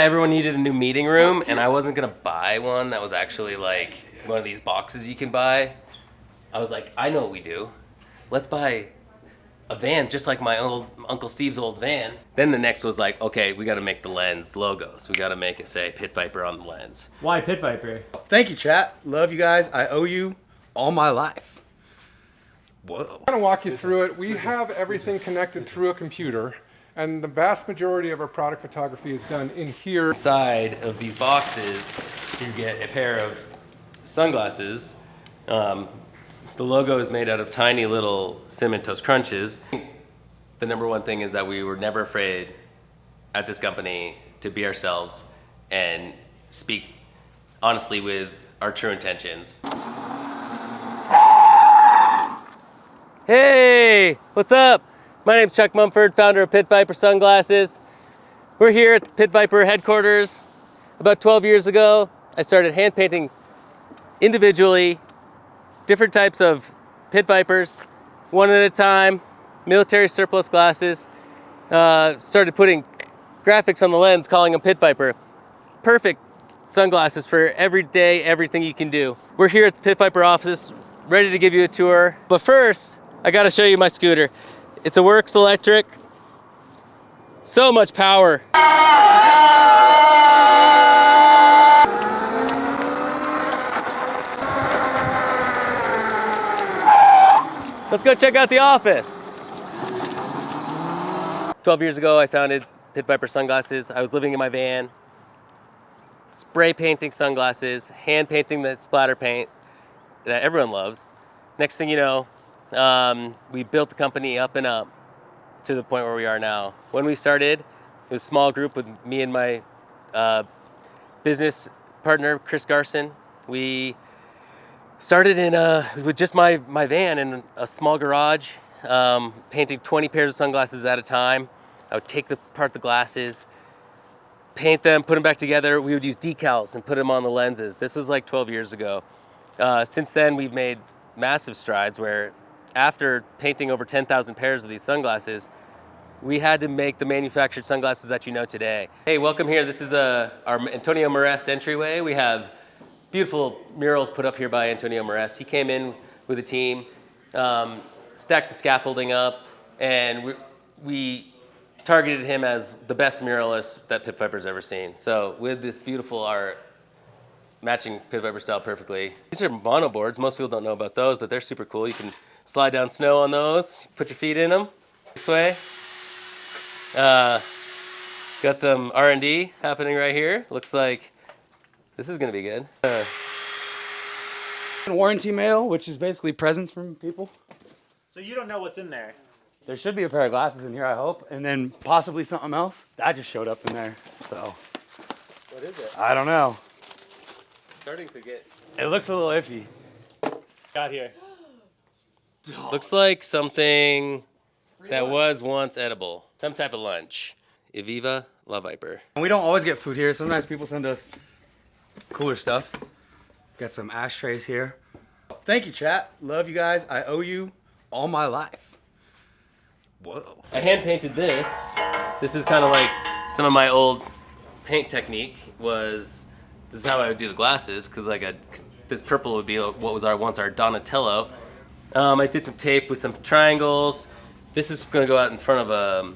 Yeah, everyone needed a new meeting room, and I wasn't gonna buy one that was actually like one of these boxes you can buy. I was like, I know what we do. Let's buy a van just like my old Uncle Steve's old van. Then the next was like, okay, we got to make the lens logos. We got to make it say Pit Viper on the lens. Why Pit Viper? Thank you, chat. Love you guys. I owe you all my life. Whoa. I'm going to walk you through it. We have everything connected through a computer, and the vast majority of our product photography is done in here. Inside of these boxes, you get a pair of sunglasses. The logo is made out of tiny little Cinnamon Toast Crunches. The number one thing is that we were never afraid at this company to be ourselves and speak honestly with our true intentions. Hey, what's up? My name's Chuck Mumford, founder of Pit Viper Sunglasses. We're here at Pit Viper headquarters. About 12 years ago, I started hand painting individually different types of Pit Vipers, one at a time, military surplus glasses. Started putting graphics on the lens, calling them Pit Viper. Perfect sunglasses for every day, everything you can do. We're here at the Pit Viper office, ready to give you a tour. But first, I gotta show you my scooter. It's a Works electric. So much power. Let's go check out the office. 12 years ago, I founded Pit Viper Sunglasses. I was living in my van, spray painting sunglasses, hand painting the splatter paint that everyone loves. Next thing you know, we built the company up and up to the point where we are now. When we started, it was a small group with me and my business partner, Chris Garson. We started with just my van in a small garage, painting 20 pairs of sunglasses at a time. I would take apart the glasses, paint them, put them back together. We would use decals and put them on the lenses. This was like 12 years ago. Since then, we've made massive strides where after painting over 10,000 pairs of these sunglasses, we had to make the manufactured sunglasses that you know today. Hey, welcome here. This is our Antonio Marest entryway. We have beautiful murals put up here by Antonio Marest. He came in with a team, stacked the scaffolding up, and we targeted him as the best muralist that Pit Viper's ever seen. So with this beautiful art, matching Pit Viper style perfectly. These are monoboards. Most people don't know about those, but they're super cool. You can slide down snow on those, put your feet in them this way. Got some R&D happening right here. Looks like this is gonna be good. Warranty mail, which is basically presents from people. So you don't know what's in there? There should be a pair of glasses in here, I hope, and then possibly something else. That just showed up in there, so. What is it? I don't know. Starting to get. It looks a little iffy. Got here. Looks like something that was once edible. Some type of lunch. Eviva La Viper. And we don't always get food here. Sometimes people send us cooler stuff. Got some ashtrays here. Thank you, chat. Love you guys. I owe you all my life. Whoa. I hand painted this. This is kind of like some of my old paint technique was, this is how I would do the glasses, because this purple would be what was once our Donatello. I did some tape with some triangles. This is going to go out in front of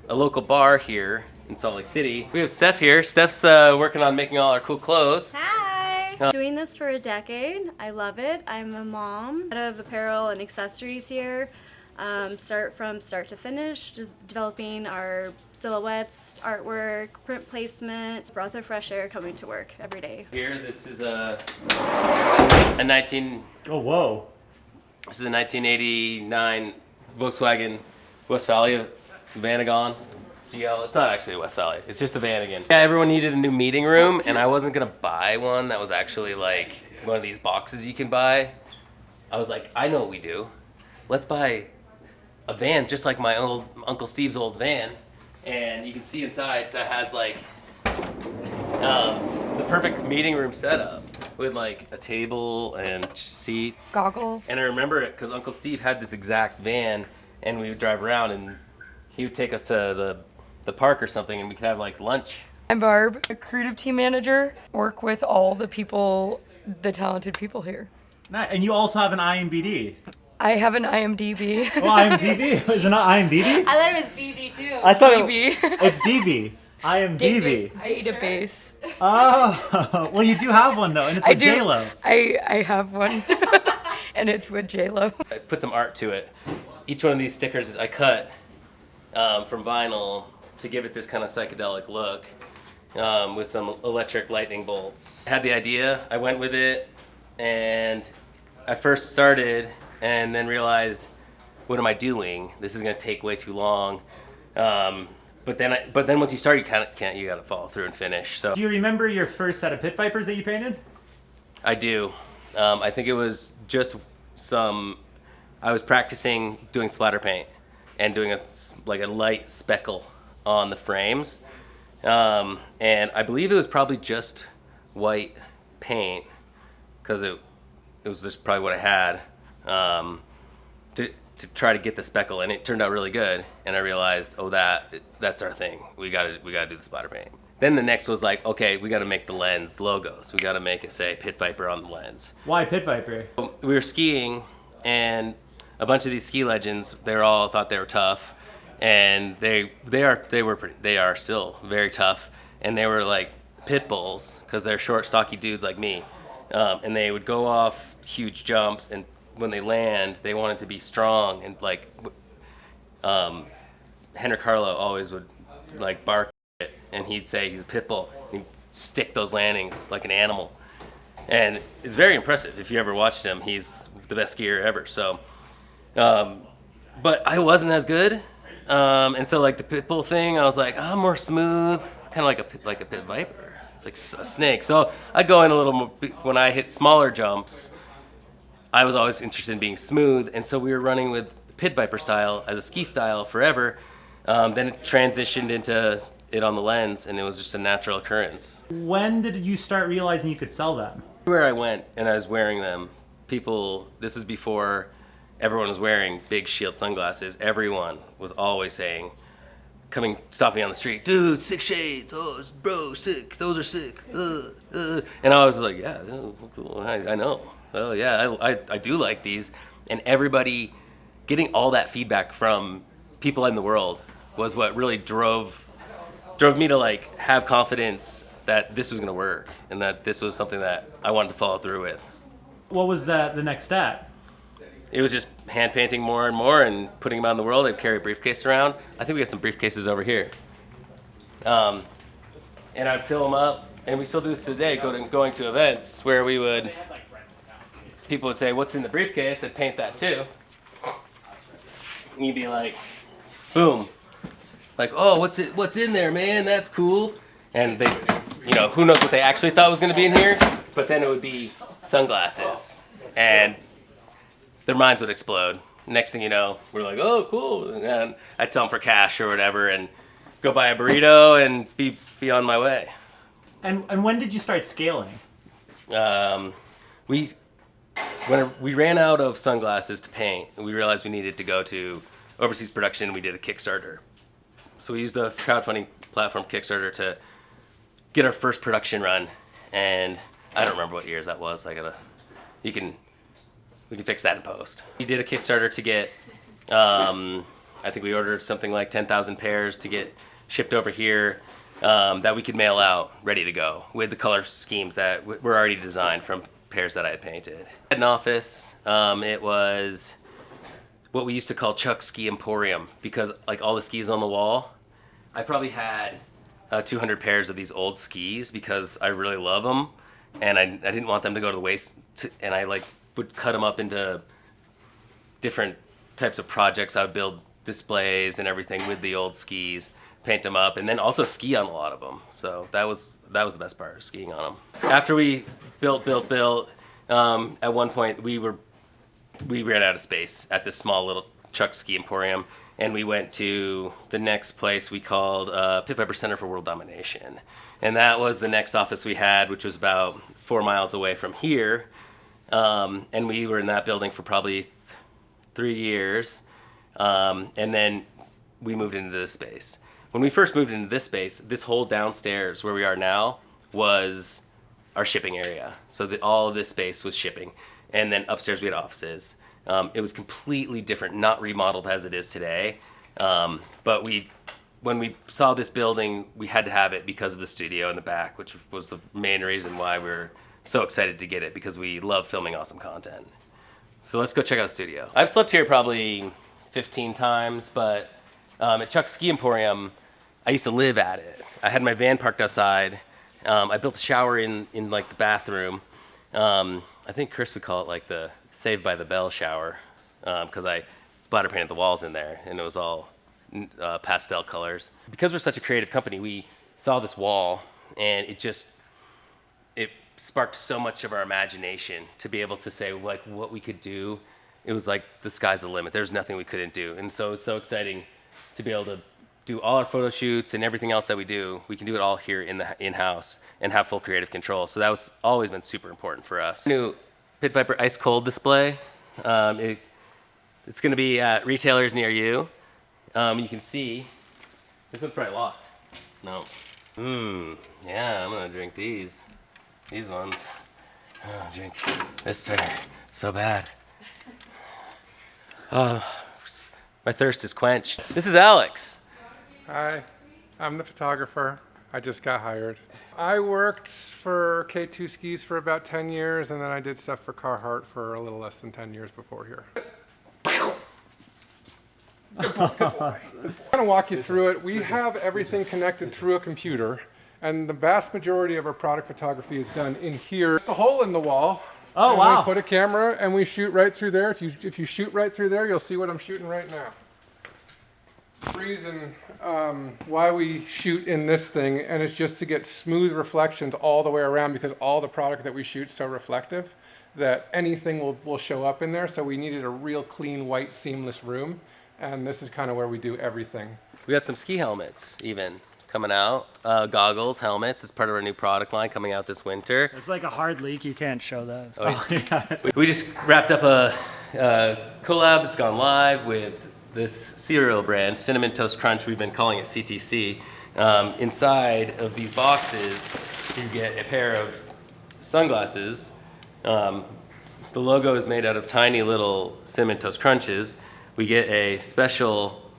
a local bar here in Salt Lake City. We have Steph here. Steph's working on making all our cool clothes. Hi! Doing this for a decade. I love it. I'm a mom. Out of apparel and accessories here. Start to finish, just developing our silhouettes, artwork, print placement, breath of fresh air coming to work every day. Here, this is a 19. Oh, whoa. This is a 1989 Volkswagen Westfalia Vanagon GL. It's not actually a Westfalia. It's just a Vanagon. Yeah, everyone needed a new meeting room, and I wasn't gonna buy one that was actually like one of these boxes you can buy. I was like, I know what we do. Let's buy a van just like my old Uncle Steve's old van, and you can see inside that has like the perfect meeting room setup with like a table and seats, Goggles. And I remember it because Uncle Steve had this exact van, and we would drive around, and he would take us to the park or something, and we could have like lunch I'm Barb, a creative team manager. Work with all the people, the talented people here. And you also have an IMBD. I have an IMDb. Oh, IMDb? Is it not IMDb? I thought it was BD too. I thought DB. it's DB. IMDb. Database. Oh, well, you do have one though, and it's with J-Lo. I have one, and it's with J-Lo. I put some art to it. Each one of these stickers is I cut from vinyl to give it this kind of psychedelic look with some electric lightning bolts. I had the idea, I went with it, and I first started and then realized, what am I doing? This is gonna take way too long. But then once you start, you you gotta follow through and finish. So Do you remember your first set of pit vipers that you painted? I do. I think it was just I was practicing doing splatter paint and doing a light speckle on the frames. And I believe it was probably just white paint because it was just probably what I had to try to get the speckle, and it turned out really good. And I realized, oh, that's our thing. We gotta do the splatter paint. Then the next was like, okay, we gotta make the lens logos. We gotta make it say Pit Viper on the lens. Why pit viper? We were skiing, and a bunch of these ski legends, they all thought they were tough, and they are still very tough, and they were like pit bulls because they're short, stocky dudes like me, and they would go off huge jumps, and when they land, they wanted to be strong, and like Henrik Harlow always would like bark it, and he'd say he's a pit bull, and he'd stick those landings like an animal, and it's very impressive. If you ever watched him, he's the best skier ever. So, but I wasn't as good, and so like the pit bull thing, I was like, I'm more smooth, kind of like a pit viper, like a snake. So I'd go in a little more when I hit smaller jumps. I was always interested in being smooth, and so we were running with pit viper style as a ski style forever. Then it transitioned into it on the lens, and it was just a natural occurrence. When did you start realizing you could sell them? Everywhere I went and I was wearing them, this was before everyone was wearing big shield sunglasses. Everyone was always saying, stop me on the street, dude, sick shades, oh, bro, sick, those are sick, And I was like, yeah, cool. I know. Oh yeah, I do like these. And everybody getting all that feedback from people in the world was what really drove me to like have confidence that this was gonna work and that this was something that I wanted to follow through with. What was the next step? It was just hand painting more and more and putting them out in the world. I'd carry a briefcase around. I think we got some briefcases over here. And I'd fill them up, and we still do this today, going to events where people would say, what's in the briefcase? I'd paint that too. And you'd be like, boom. Like, oh, what's in there, man? That's cool. And they, who knows what they actually thought was gonna be in here? But then it would be sunglasses. And their minds would explode. Next thing you know, we're like, oh, cool. And I'd sell them for cash or whatever and go buy a burrito and be on my way. And when did you start scaling? When we ran out of sunglasses to paint, and we realized we needed to go to overseas production, and we did a Kickstarter. So we used the crowdfunding platform Kickstarter to get our first production run, and I don't remember what years that was. We can fix that in post. We did a Kickstarter to get, I think we ordered something like 10,000 pairs to get shipped over here that we could mail out ready to go with the color schemes that were already designed from pairs that I had painted. At an office, it was what we used to call Chuck's Ski Emporium because like all the skis on the wall, I probably had 200 pairs of these old skis because I really love them and I didn't want them to go to the waste and I would cut them up into different types of projects. I would build displays and everything with the old skis, paint them up, and then also ski on a lot of them. So that was the best part, of skiing on them. After we built, at one point we ran out of space at this small little Chuck's Ski Emporium, and we went to the next place we called Pit Viper Center for World Domination. And that was the next office we had, which was about 4 miles away from here. And we were in that building for probably 3 years. And then we moved into this space. when we first moved into this space, this whole downstairs where we are now was our shipping area. So that all of this space was shipping. And then upstairs we had offices. It was completely different, not remodeled as it is today. But when we saw this building, we had to have it because of the studio in the back, which was the main reason why we were so excited to get it, because we love filming awesome content. So let's go check out the studio. I've slept here probably 15 times, but at Chuck's Ski Emporium, I used to live at it. I had my van parked outside. I built a shower in like the bathroom. I think Chris would call it like the Saved by the Bell shower, because I splatter painted the walls in there, and it was all pastel colors. Because we're such a creative company, we saw this wall, and it sparked so much of our imagination to be able to say like what we could do. It was like the sky's the limit. There's nothing we couldn't do, and so it was so exciting to be able to do all our photo shoots and everything else that we do. We can do it all here in-house and have full creative control. So that was always been super important for us. New Pit Viper Ice Cold display. It's going to be at retailers near you. You can see this one's probably locked. No. Yeah, I'm gonna drink these ones. Oh, drink this beer. So bad. My thirst is quenched. This is Alex. Hi, I'm the photographer. I just got hired. I worked for K2 Skis for about 10 years, and then I did stuff for Carhartt for a little less than 10 years before here. I'm going to walk you through it. We have everything connected through a computer, and the vast majority of our product photography is done in here. There's a hole in the wall. Oh, and wow. We put a camera and we shoot right through there. If you shoot right through there, you'll see what I'm shooting right now. The reason why we shoot in this thing, and it's just to get smooth reflections all the way around, because all the product that we shoot is so reflective that anything will show up in there. So we needed a real clean, white, seamless room. And this is kind of where we do everything. We got some ski helmets even coming out. Goggles, helmets is part of our new product line coming out this winter. It's like a hard leak. You can't show that. Oh, yeah. We just wrapped up a collab that's gone live with this cereal brand, Cinnamon Toast Crunch. We've been calling it CTC. Inside of these boxes, you get a pair of sunglasses. The logo is made out of tiny little Cinnamon Toast Crunches. We get a special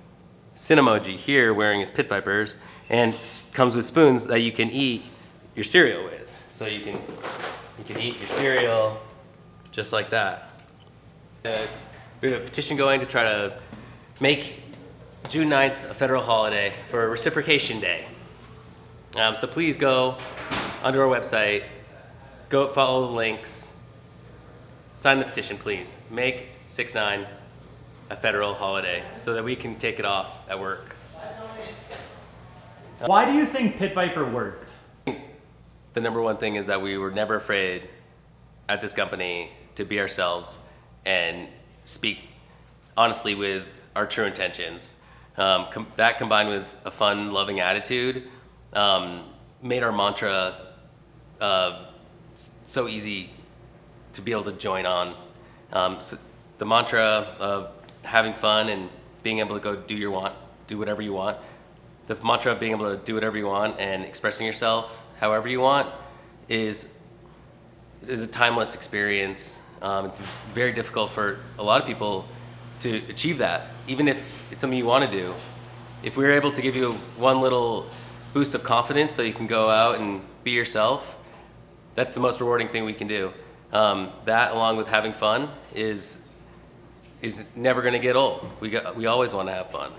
Cinemoji here wearing his Pit Vipers, and comes with spoons that you can eat your cereal with. So you can eat your cereal just like that. We have a petition going to try to make June 9th a federal holiday for Reciprocation Day. So please go onto our website, go follow the links, sign the petition, please. Make 6/9 a federal holiday so that we can take it off at work. Why do you think Pit Viper worked? The number one thing is that we were never afraid at this company to be ourselves and speak honestly with our true intentions. That combined with a fun, loving attitude made our mantra so easy to be able to join on. So the mantra of having fun and being able to go do whatever you want. The mantra of being able to do whatever you want and expressing yourself however you want is a timeless experience. It's very difficult for a lot of people to achieve that, even if it's something you want to do. If we're able to give you one little boost of confidence so you can go out and be yourself, that's the most rewarding thing we can do. That, along with having fun, is never going to get old. We always want to have fun.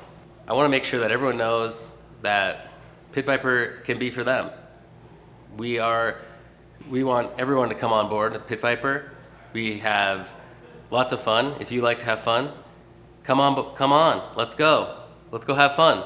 I want to make sure that everyone knows that Pit Viper can be for them. We want everyone to come on board at Pit Viper. We have lots of fun. If you like to have fun, come on, let's go have fun.